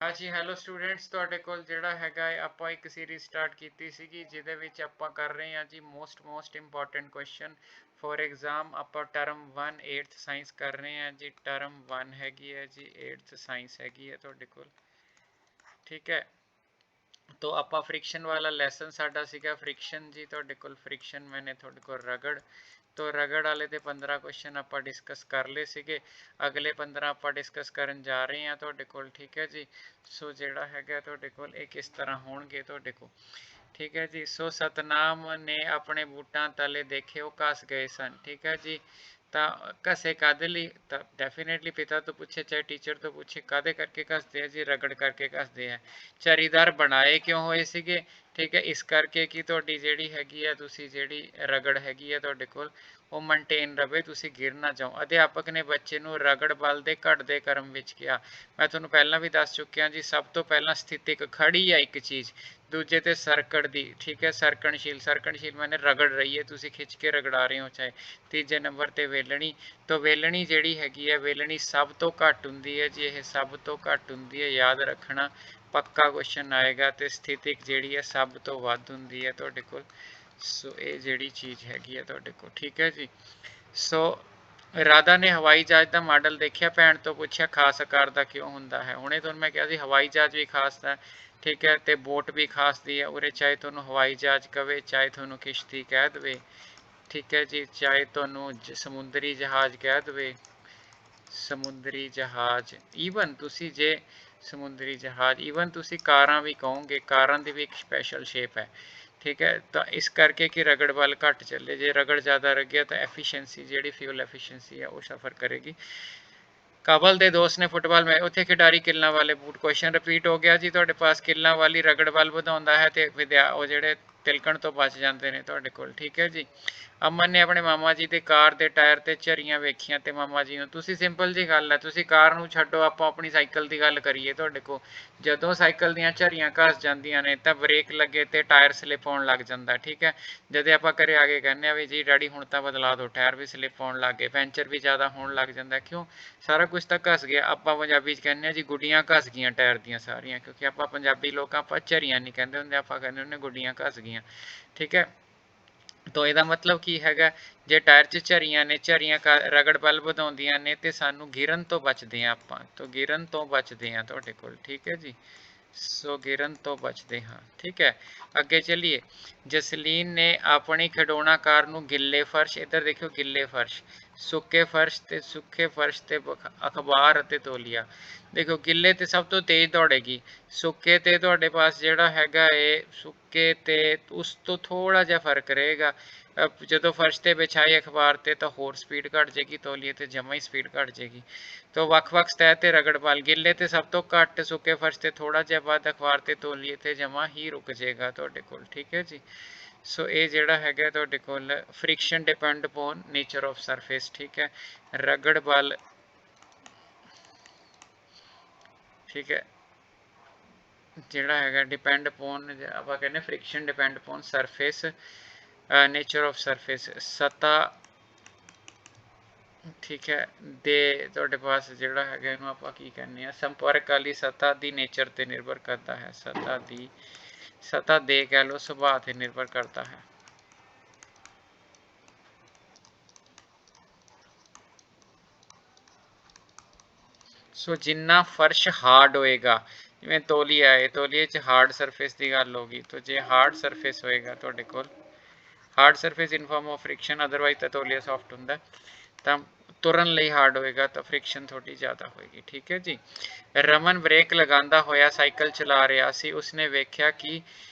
हाँ जी hello students ਤੁਹਾਡੇ ਕੋਲ ਜਿਹੜਾ ਹੈਗਾ ਹੈ ਆਪਾਂ ਇੱਕ ਸੀਰੀਜ਼ ਸਟਾਰਟ ਕੀਤੀ ਸੀਗੀ ਜਿਹਦੇ ਵਿੱਚ ਆਪਾਂ ਕਰ ਰਹੇ ਹਾਂ ਜੀ most important question for exam ਆਪਾਂ ਟਰਮ 1 8th ਸਾਇੰਸ ਕਰ ਰਹੇ ਹਾਂ ਜੀ ਟਰਮ 1 ਹੈਗੀ ਹੈ ਜੀ 8th ਸਾਇੰਸ ਹੈਗੀ ਹੈ ਤੁਹਾਡੇ ਕੋਲ ਠੀਕ ਹੈ तो ਆਪਾਂ फ्रिक्शन वाला ਲੈਸਨ ਸਾਡਾ ਸੀਗਾ फ्रिक्शन जी ਤੁਹਾਡੇ ਕੋਲ फ्रिक्शन मैंने ਤੁਹਾਡੇ ਕੋਲ रगड़ तो रगड़ वाले ਦੇ 15 क्वेश्चन ਆਪਾਂ डिस्कस कर ले ਸੀਗੇ अगले 15 ਆਪਾਂ डिस्कस ਕਰਨ ਜਾ ਰਹੇ ਹਾਂ ਤੁਹਾਡੇ ਕੋਲ ठीक है जी सो ਜਿਹੜਾ ਹੈਗਾ ਤੁਹਾਡੇ ਕੋਲ ਇਹ ਕਿਸ ਤਰ੍ਹਾਂ ਹੋਣਗੇ ਤੁਹਾਡੇ ਕੋਲ ठीक है जी सो सतनाम ने अपने बूटां तले देखे वो घस गए सन ठीक है जी ਤਾਂ ਘਸੇ ਕਾਦੇ ਲਈ ਤਾਂ ਡੈਫੀਨੇਟਲੀ ਪਿਤਾ ਤੋਂ ਪੁੱਛੇ ਚਾਹੇ ਟੀਚਰ ਤੋਂ ਪੁੱਛੇ ਕਾਦੇ ਕਰਕੇ ਘਸਦੇ ਆ ਜੀ ਰਗੜ ਕਰਕੇ ਘਸਦੇ ਆ ਝਰੀਦਾਰ ਬਣਾਏ ਕਿਉਂ ਹੋਏ ਸੀਗੇ ਠੀਕ ਹੈ ਇਸ ਕਰਕੇ ਕਿ ਤੁਹਾਡੀ ਜਿਹੜੀ ਹੈਗੀ ਆ ਤੁਸੀਂ ਜਿਹੜੀ ਰਗੜ ਹੈਗੀ ਆ ਤੁਹਾਡੇ ਕੋਲ ਉਹ ਮੇਨਟੇਨ ਰਵੇ ਤੁਸੀਂ ਗਿਰ ਨਾ ਜਾਓ ਅਧਿਆਪਕ ਨੇ ਬੱਚੇ ਨੂੰ ਰਗੜ ਬਲ ਦੇ ਘਟਦੇ ਕਰਮ ਵਿੱਚ ਕਿਹਾ ਮੈਂ ਤੁਹਾਨੂੰ ਪਹਿਲਾਂ ਵੀ ਦੱਸ ਚੁੱਕਿਆ ਜੀ ਸਭ ਤੋਂ ਪਹਿਲਾਂ ਸਥਿਤਿਕ ਖੜੀ ਆ ਇੱਕ ਚੀਜ਼ दूजे ते सरकड़ दी ठीक है सरकणशील मैंने रगड़ रही है तुसी खिंच के रगड़ा रहे हो चाहे तीजे नंबर ते वेलणी तो वेलणी जिहड़ी हैगी है वेलणी सब तो घट हुंदी है जी ये सब तो घट हुंदी है याद रखना पक्का क्वेश्चन आएगा तो स्थितिक जिहड़ी है सब तो वध हुंदी है तुहाडे कोल सो ये जिहड़ी चीज़ हैगी है तुहाडे कोल ठीक है जी सो राधा ने हवाई जहाज का मॉडल देखा भैन तो पूछा खास आकार का क्यों होंगे है हुणे तुहानूं मैं कहा सी हवाई जहाज भी खास है ठीक है तो बोट भी खास दी है उरे चाहे तुहानूं हवाई जहाज कहे चाहे तुहानूं किश्ती कह दे ठीक है जी चाहे तुहानूं समुद्री जहाज कह दे समुद्री जहाज ईवन तुसी जे समुद्री जहाज ईवन तुसी कारां भी कहोगे कारां दी भी एक स्पैशल शेप है ठीक है तो इस करके कि रगड़ बल घट चले जे रगड़ ज़्यादा रह गया तो एफिशिएंसी जी फ्यूल एफिशिएंसी है वो सफ़र करेगी काबल के दोस्त ने फुटबॉल में उत्थे खिडारी किलों वाले बूट क्वेश्चन रिपीट हो गया जी तुहाडे पास किलों वाली रगड़ बल वधाउंदा है तो विद्या वो जिहड़े तिलकण तो बच जाते हैं तुहाडे कोल ठीक है जी अमन ने अपने मामा जी के कार के टायर ते झरियां वेखियां ते मामा जी नूं तुसीं सिंपल जी गल है तुसीं कार नूं छड्डो आपां अपनी साइकिल की गल करिए तुहाडे कोल जदों साइकिल दीयां झरियां घस जांदियां ने तां ब्रेक लगे तो टायर स्लिप होण लग जांदा ठीक है जदों आपां घरे आ के कहने भी जी डैडी हुण तां बदला दो टायर भी स्लिप होण लग गए पैंचर भी ज़्यादा होण लग जांदा क्यों सारा कुछ तो घस गया आपां पंजाबी च कहने जी गुड्डियां घस गईयां टायर दीयां सारियां क्योंकि आपां पंजाबी लोग आपां झरियां नहीं कहंदे हुंदे आपां कहंदे हुंदे गुड्डियां घस गईयां ठीक है तो ਇਹਦਾ मतलब की हैगा जे टायर 'ਚ ਝਰੀਆਂ ਨੇ ਝਰੀਆਂ ਰਗੜ ਬਲ ਵਧਾਉਂਦੀਆਂ ਨੇ ਤੇ ਸਾਨੂੰ ਗਿਰਨ ਤੋਂ ਬਚਦੇ ਆ ਆਪਾਂ तो गिरन तो बचते हैं ਤੁਹਾਡੇ ਕੋਲ ठीक है जी सो गिरन तो बचते हाँ ठीक है अगे चलिए जसलीन ने अपनी खिडौना कार नूं गिले फर्श इधर देखियो गिले फर्श सुके फर्श ते अखबार ते तौलिया देखो गिले ते सब तो तेज दौड़ेगी सुके ते तुहाडे पास जिहड़ा हैगा है सुके ते उस तो थोड़ा जिहा फर्क रहेगा जो फर्श ते बिछाई अखबार ते तो होर स्पीड घट जाएगी तौलिए ते जमा ही स्पीड घट जाएगी तो ਵੱਖ-ਵੱਖ ਸਤह ਤੇ ਰਗੜਪਾਲ ਗਿੱਲੇ ਤੇ ਸਭ ਤੋਂ ਘੱਟ ਸੁੱਕੇ ਫਰਸ਼ ਤੇ ਥੋੜਾ ਜਿਹਾ ਵੱਧ ਅਖਬਾਰ ਤੇ ਤੋਲੀਏ ਤੇ ਜਮਾ ਹੀ ਰੁਕ ਜਾਏਗਾ ਤੁਹਾਡੇ ਕੋਲ ਠੀਕ ਹੈ ਜੀ ਸੋ ਇਹ ਜਿਹੜਾ ਹੈਗਾ ਤੁਹਾਡੇ ਕੋਲ friction depend upon nature of surface ਠੀਕ ਹੈ ਰਗੜ ਬਲ ਠੀਕ ਹੈ ਜਿਹੜਾ ਹੈਗਾ ਡਿਪੈਂਡ ਅਪਨ ਆਪਾਂ ਕਹਿੰਦੇ friction depend upon surface nature of surface सतह ठीक है दे तुहाडे पास जिहड़ा हैगा इहनूं आपां की कहने आ संपर्क वाली सतह दी नेचर ते निर्भर करता है सतह दे कह लो सुभाਅ ते निर्भर करता है सो जिन्ना फर्श हार्ड होएगा जिवें तौलिया है तौलिए च हार्ड सरफेस की गल होगी तो जे हार्ड सरफेस होएगा तुहाडे कोल hard surface in form of friction otherwise तो तौलिया सॉफ्ट होंगे तो तुरन ਲਈ हार्ड होएगा तो फ्रिक्शन थोड़ी ज़्यादा होएगी ठीक है जी रमन ब्रेक लगांदा होया साइकिल चला रहा सी उसने वेख्या कि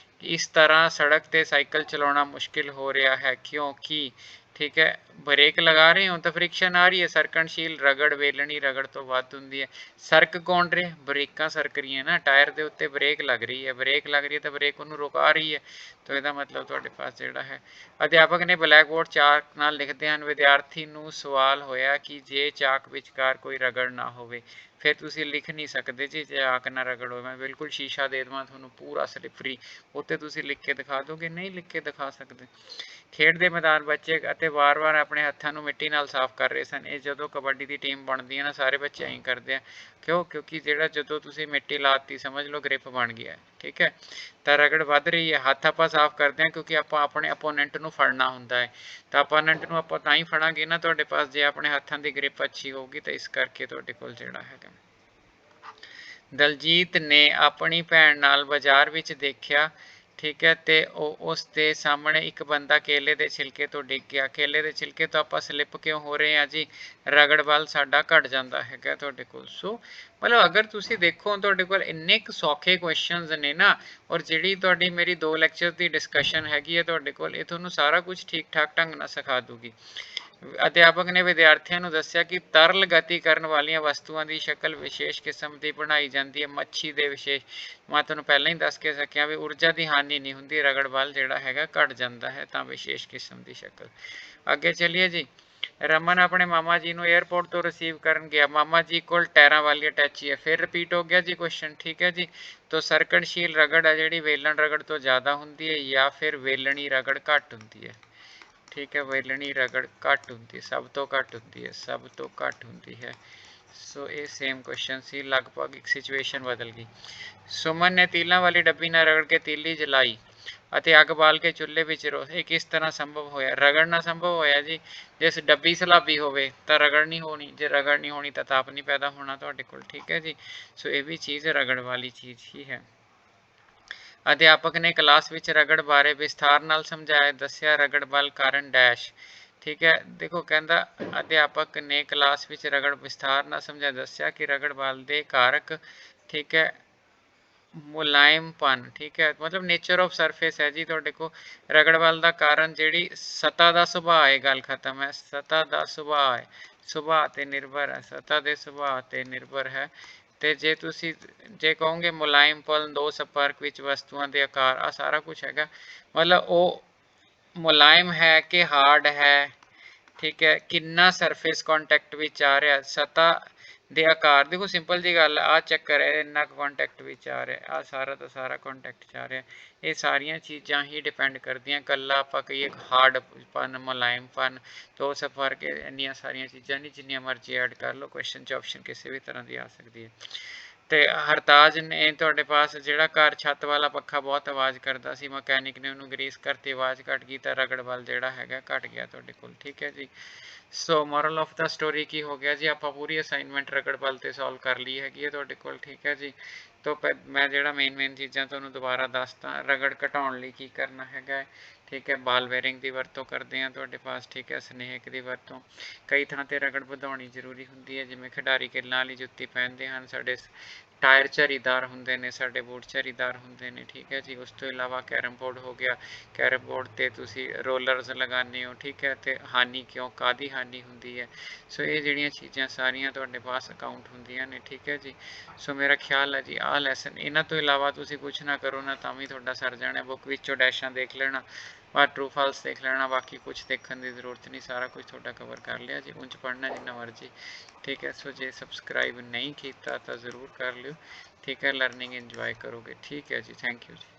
इस तरह सड़क ते साइकिल चलाना मुश्किल हो रहा है क्योंकि ठीक है ब्रेक लगा रहे हो तो फ्रिक्शन आ रही है सरकनशील रगड़ वेलनी रगड़ तो वध हुंदी है सरक कौन रहे ब्रेक सरक रही है ना टायर के उत्ते ब्रेक लग रही है तो ब्रेक उन्होंने रुका रही है तो यदा मतलब तुहाडे पास जिहड़ा है अध्यापक ने ब्लैक बोर्ड चाक नाल लिखते हैं विद्यार्थी नूं सवाल होया कि जे चाक विचकार कोई रगड़ ना होवे फिर तुसी लिख नहीं सकते जी चाक ना रगड़ हो मैं बिल्कुल शीशा दे देवां तुहानूं पूरा स्लिपरी उत्ते तुसी लिख के दिखा दोगे नहीं लिख के दिखा सकते ਖੇਡ ਦੇ ਮੈਦਾਨ ਬੱਚੇ ਅਤੇ ਵਾਰ-ਵਾਰ ਆਪਣੇ ਹੱਥਾਂ ਨੂੰ ਮਿੱਟੀ ਨਾਲ ਸਾਫ਼ ਕਰ ਰਹੇ ਸਨ। ਇਹ ਜਦੋਂ ਕਬੱਡੀ ਦੀ ਟੀਮ ਬਣਦੀ ਹੈ ਨਾ, ਸਾਰੇ ਬੱਚੇ ਐਂ ਕਰਦੇ ਆ। ਕਿਉਂ? ਕਿਉਂਕਿ ਜਿਹੜਾ ਜਦੋਂ ਤੁਸੀਂ ਮਿੱਟੀ ਲਾਤੀ, ਸਮਝ ਲਓ ਗ੍ਰਿਪ ਬਣ ਗਿਆ, ਠੀਕ ਹੈ। ਤਾਂ ਰਗੜ ਵੱਧ ਰਹੀ ਹੈ। ਹੱਥ ਆਪਾਂ ਸਾਫ਼ ਕਰਦੇ ਹਾਂ ਕਿਉਂਕਿ ਆਪਾਂ ਆਪਣੇ ਅਪੋਨੈਂਟ ਨੂੰ ਫੜਨਾ ਹੁੰਦਾ ਹੈ। ਤਾਂ ਅਪੋਨੈਂਟ ਨੂੰ ਆਪਾਂ ਤਾਂ ਹੀ ਫੜਾਂਗੇ ਨਾ ਤੁਹਾਡੇ ਪਾਸ ਜੇ ਆਪਣੇ ਹੱਥਾਂ ਦੀ ਗ੍ਰਿਪ ਅੱਛੀ ਹੋਊਗੀ। ਤਾਂ ਇਸ ਕਰਕੇ ਤੁਹਾਡੇ ਕੋਲ ਜਿਹੜਾ ਹੈਗਾ। ਦਲਜੀਤ ਨੇ ਆਪਣੀ ਭੈਣ ਨਾਲ ਬਾਜ਼ਾਰ ਵਿੱਚ ਦੇਖਿਆ, ਠੀਕ ਹੈ, ਤੇ ਉਹ ਉਸ ਦੇ ਸਾਹਮਣੇ ਇੱਕ ਬੰਦਾ ਕੇਲੇ ਦੇ ਛਿਲਕੇ ਤੋਂ ਡਿੱਗ ਗਿਆ। ਕੇਲੇ ਦੇ ਛਿਲਕੇ ਤੋਂ ਆਪਾਂ ਸਲਿੱਪ ਕਿਉਂ ਹੋ ਰਹੇ ਹਾਂ ਜੀ? ਰਗੜ ਬਲ ਸਾਡਾ ਘਟ ਜਾਂਦਾ ਹੈਗਾ ਤੁਹਾਡੇ ਕੋਲ। ਸੋ ਮਤਲਬ ਅਗਰ ਤੁਸੀਂ ਦੇਖੋ ਤੁਹਾਡੇ ਕੋਲ ਇੰਨੇ ਕੁ ਸੌਖੇ ਕੁਐਸਚਨਸ ਨੇ ਨਾ, ਔਰ ਜਿਹੜੀ ਤੁਹਾਡੀ ਮੇਰੀ 2 ਲੈਕਚਰ ਦੀ ਡਿਸਕਸ਼ਨ ਹੈਗੀ ਹੈ ਤੁਹਾਡੇ ਕੋਲ, ਇਹ ਤੁਹਾਨੂੰ ਸਾਰਾ ਕੁਝ ਠੀਕ ਠਾਕ ਢੰਗ ਨਾਲ ਸਿਖਾ ਦੂਗੀ। ਅਧਿਆਪਕ ਨੇ ਵਿਦਿਆਰਥੀਆਂ ਨੂੰ ਦੱਸਿਆ ਕਿ ਤਰਲ ਗਤੀ ਕਰਨ ਵਾਲੀਆਂ ਵਸਤੂਆਂ ਦੀ ਸ਼ਕਲ ਵਿਸ਼ੇਸ਼ ਕਿਸਮ ਦੀ ਬਣਾਈ ਜਾਂਦੀ ਹੈ। ਮੱਛੀ ਦੇ ਵਿਸ਼ੇਸ਼, ਮੈਂ ਤੁਹਾਨੂੰ ਪਹਿਲਾਂ ਹੀ ਦੱਸ ਕੇ ਸਕਿਆ ਵੀ ਊਰਜਾ ਦੀ ਹਾਨੀ ਨਹੀਂ ਹੁੰਦੀ, ਰਗੜ ਬਲ ਜਿਹੜਾ ਹੈਗਾ ਘਟ ਜਾਂਦਾ ਹੈ ਤਾਂ ਵਿਸ਼ੇਸ਼ ਕਿਸਮ ਦੀ ਸ਼ਕਲ। ਅੱਗੇ ਚੱਲੀਏ ਜੀ। ਰਮਨ ਆਪਣੇ ਮਾਮਾ ਜੀ ਨੂੰ 에ਅਰਪੋਰਟ ਤੋਂ ਰਿਸੀਵ ਕਰਨ ਗਿਆ। ਮਾਮਾ ਜੀ ਕੋਲ ਟਾਇਰਾਂ ਵਾਲੀ ਅਟੈਚੀ ਹੈ। ਫਿਰ ਰਿਪੀਟ ਹੋ ਗਿਆ ਜੀ ਕੁਐਸਚਨ, ਠੀਕ ਹੈ ਜੀ। ਤਾਂ ਸਰਕਣਸ਼ੀਲ ਰਗੜ ਹੈ ਜਿਹੜੀ ਵੇਲਣ ਰਗੜ ਤੋਂ ਜ਼ਿਆਦਾ ਹੁੰਦੀ ਹੈ, ਜਾਂ ਫਿਰ ਵੇਲਣੀ ਰਗੜ ਘੱਟ ਹੁੰਦੀ ਹੈ, ਠੀਕ ਹੈ। ਵੇਲਣੀ ਰਗੜ ਘੱਟ ਹੁੰਦੀ ਹੈ, ਸਭ ਤੋਂ ਘੱਟ ਹੁੰਦੀ ਹੈ, ਸਭ ਤੋਂ ਘੱਟ ਹੁੰਦੀ ਹੈ। ਸੋ ਇਹ ਸੇਮ ਕੁਐਸਚਨ ਸੀ, ਲਗਭਗ ਇੱਕ ਸਿਚੁਏਸ਼ਨ ਬਦਲ ਗਈ। ਸੁਮਨ ਨੇ ਤੀਲਾਂ ਵਾਲੀ ਡੱਬੀ ਨਾਲ ਰਗੜ ਕੇ ਤੀਲੀ ਜਲਾਈ ਅਤੇ ਅੱਗ ਬਾਲ ਕੇ ਚੁੱਲ੍ਹੇ ਵਿੱਚ ਇਹ ਕਿਸ ਤਰ੍ਹਾਂ ਸੰਭਵ ਹੋਇਆ? ਰਗੜਨਾ ਸੰਭਵ ਹੋਇਆ ਜੀ। ਜੇ ਡੱਬੀ ਸਲਾਬੀ ਹੋਵੇ ਤਾਂ ਰਗੜ ਨਹੀਂ ਹੋਣੀ, ਜੇ ਰਗੜ ਨਹੀਂ ਹੋਣੀ ਤਾਂ ਤਾਪ ਨਹੀਂ ਪੈਦਾ ਹੋਣਾ ਤੁਹਾਡੇ ਕੋਲ, ਠੀਕ ਹੈ ਜੀ। ਸੋ ਇਹ ਵੀ ਚੀਜ਼ ਰਗੜ ਵਾਲੀ ਚੀਜ਼ ਹੀ ਹੈ। ਅਧਿਆਪਕ ਨੇ ਕਲਾਸ ਵਿੱਚ ਰਗੜ ਬਾਰੇ ਵਿਸਥਾਰ ਨਾਲ ਸਮਝਾਇਆ, ਦੱਸਿਆ ਰਗੜ ਬਲ ਕਾਰਨ ਡੈਸ਼, ਠੀਕ ਹੈ। ਦੇਖੋ ਕਹਿੰਦਾ ਅਧਿਆਪਕ ਨੇ ਕਲਾਸ ਵਿੱਚ ਰਗੜ ਵਿਸਥਾਰ ਨਾਲ ਸਮਝਾਇਆ, ਦੱਸਿਆ ਕਿ ਰਗੜ ਬਲ ਦੇ ਕਾਰਕ, ਠੀਕ ਹੈ, ਮੁਲਾਇਮਪਨ, ਠੀਕ ਹੈ, ਮਤਲਬ ਨੇਚਰ ਆਫ ਸਰਫੇਸ ਹੈ ਜੀ ਤੁਹਾਡੇ ਕੋਲ। ਰਗੜ ਬਲ ਦਾ ਕਾਰਨ ਜਿਹੜੀ ਸਤ੍ਹਾ ਦਾ ਸੁਭਾਅ ਹੈ, ਗੱਲ ਖਤਮ ਹੈ। ਸਤ੍ਹਾ ਦਾ ਸੁਭਾਅ ਹੈ, ਸੁਭਾਅ ਤੇ ਨਿਰਭਰ ਹੈ, ਸਤ੍ਹਾ ਦੇ ਸੁਭਾਅ ਤੇ ਨਿਰਭਰ ਹੈ। ਤੇ ਜੇ ਤੁਸੀਂ ਜੇ ਕਹੋਗੇ ਮੁਲਾਇਮਪਨ, ਦੋ ਸੰਪਰਕ ਵਿੱਚ ਵਸਤੂਆਂ ਦੇ ਆਕਾਰ, ਆ ਸਾਰਾ ਕੁਝ ਹੈਗਾ। ਮਤਲਬ ਉਹ ਮੁਲਾਇਮ ਹੈ ਕਿ ਹਾਰਡ ਹੈ, ਠੀਕ ਹੈ, ਕਿੰਨਾ ਸਰਫੇਸ ਕੰਟੈਕਟ ਵਿੱਚ ਆ ਰਿਹਾ, ਸਤ੍ਹਾ ਦੇ ਆਕਾਰ। ਦੇਖੋ ਸਿੰਪਲ ਜੀ ਗੱਲ, ਆ ਚੱਕਰ ਹੈ, ਇੰਨਾ ਕੁ ਕੰਟੈਕਟ ਵਿੱਚ ਆ ਰਿਹਾ, ਆ ਸਾਰਾ ਦਾ ਸਾਰਾ ਕੰਟੈਕਟ 'ਚ ਆ ਰਿਹਾ। ਇਹ ਸਾਰੀਆਂ ਚੀਜ਼ਾਂ ਹੀ ਡਿਪੈਂਡ ਕਰਦੀਆਂ। ਇਕੱਲਾ ਆਪਾਂ ਕਹੀਏ ਹਾਰਡਪਨ, ਮੁਲਾਇਮਪਨ, ਦੋ ਸੰਪਰਕ, ਇੰਨੀਆਂ ਸਾਰੀਆਂ ਚੀਜ਼ਾਂ ਨਹੀਂ, ਜਿੰਨੀਆਂ ਮਰਜ਼ੀ ਐਡ ਕਰ ਲਓ। ਕੁਐਸਚਨ 'ਚ ਆਪਸ਼ਨ ਕਿਸੇ ਵੀ ਤਰ੍ਹਾਂ ਦੀ ਆ ਸਕਦੀ ਹੈ। ਤੇ ਹਰਤਾਜ ਨੇ ਤੁਹਾਡੇ ਪਾਸ ਜਿਹੜਾ ਘਰ ਛੱਤ ਵਾਲਾ ਪੱਖਾ ਬਹੁਤ ਆਵਾਜ਼ ਕਰਦਾ ਸੀ, ਮਕੈਨਿਕ ਨੇ ਉਹਨੂੰ ਗਰੀਸ ਕਰਤੀ, ਆਵਾਜ਼ ਘਟ ਗਈ, ਤਾਂ ਰਗੜ ਬਲ ਜਿਹੜਾ ਹੈਗਾ ਘਟ ਗਿਆ ਤੁਹਾਡੇ ਕੋਲ, ਠੀਕ ਹੈ ਜੀ। ਸੋ ਮੋਰਲ ਆਫ ਦਾ ਸਟੋਰੀ ਕੀ ਹੋ ਗਿਆ ਜੀ? ਆਪਾਂ ਪੂਰੀ ਅਸਾਈਨਮੈਂਟ ਰਗੜ ਬਲ ਤੇ ਸੋਲਵ ਕਰ ਲਈ ਹੈਗੀ ਹੈ ਤੁਹਾਡੇ ਕੋਲ, ਠੀਕ ਹੈ ਜੀ। ਤੋਂ ਮੈਂ ਜਿਹੜਾ ਮੇਨ ਚੀਜ਼ਾਂ ਤੁਹਾਨੂੰ ਦੁਬਾਰਾ ਦੱਸਦਾ, ਰਗੜ ਘਟਾਉਣ ਲਈ ਕੀ ਕਰਨਾ ਹੈਗਾ, ਠੀਕ ਹੈ। ਬਾਲ ਬੇਰਿੰਗ ਦੀ ਵਰਤੋਂ ਕਰਦੇ ਹਾਂ ਤੁਹਾਡੇ ਪਾਸ, ਠੀਕ ਹੈ। ਸਨੇਹਕ ਦੀ ਵਰਤੋਂ, ਕਈ ਥਾਂ ਤੇ ਰਗੜ ਵਧਾਉਣੀ ਜ਼ਰੂਰੀ ਹੁੰਦੀ ਹੈ, ਜਿਵੇਂ ਖਿਡਾਰੀ ਕਿੱਲਾਂ ਵਾਲੀ ਜੁੱਤੀ ਪਹਿਨਦੇ ਹਨ, ਸਾਡੇ ਟਾਇਰ ਝਰੀਦਾਰ ਹੁੰਦੇ ਨੇ, ਸਾਡੇ ਬੂਟ ਝਰੀਦਾਰ ਹੁੰਦੇ ਨੇ, ਠੀਕ ਹੈ ਜੀ। ਉਸ ਤੋਂ ਇਲਾਵਾ ਕੈਰਮ ਬੋਰਡ ਹੋ ਗਿਆ, ਕੈਰਮ ਬੋਰਡ 'ਤੇ ਤੁਸੀਂ ਰੋਲਰਸ ਲਗਾਉਂਦੇ ਹੋ, ਠੀਕ ਹੈ। ਅਤੇ ਹਾਨੀ ਕਿਉਂ, ਕਾਹਦੀ ਹਾਨੀ ਹੁੰਦੀ ਹੈ? ਸੋ ਇਹ ਜਿਹੜੀਆਂ ਚੀਜ਼ਾਂ ਸਾਰੀਆਂ ਤੁਹਾਡੇ ਪਾਸ ਅਕਾਊਂਟ ਹੁੰਦੀਆਂ ਨੇ, ਠੀਕ ਹੈ ਜੀ। ਸੋ ਮੇਰਾ ਖਿਆਲ ਹੈ ਜੀ ਆਹ ਲੈਸਨ, ਇਹਨਾਂ ਤੋਂ ਇਲਾਵਾ ਤੁਸੀਂ ਕੁਛ ਨਾ ਕਰੋ ਨਾ ਤਾਂ ਵੀ ਤੁਹਾਡਾ ਸਰ ਜਾਣਾ। ਬੁੱਕ ਵਿੱਚੋਂ ਡੈਸ਼ਾਂ ਦੇਖ ਲੈਣਾ, ਪਰ ਟਰੂ ਫਾਲਸ ਦੇਖ ਲੈਣਾ, ਬਾਕੀ ਕੁਛ ਦੇਖਣ ਦੀ ਜ਼ਰੂਰਤ ਨਹੀਂ, ਸਾਰਾ ਕੁਝ ਤੁਹਾਡਾ ਕਵਰ ਕਰ ਲਿਆ ਜੀ। ਉਂਝ ਪੜ੍ਹਨਾ ਜਿੰਨਾ ਮਰਜ਼ੀ, ਠੀਕ ਹੈ। ਸੋ ਜੇ ਸਬਸਕ੍ਰਾਈਬ ਨਹੀਂ ਕੀਤਾ ਤਾਂ ਜ਼ਰੂਰ ਕਰ ਲਿਓ, ਠੀਕ ਹੈ। ਲਰਨਿੰਗ ਇੰਜੋਏ ਕਰੋਗੇ, ਠੀਕ ਹੈ ਜੀ। ਥੈਂਕ ਯੂ ਜੀ।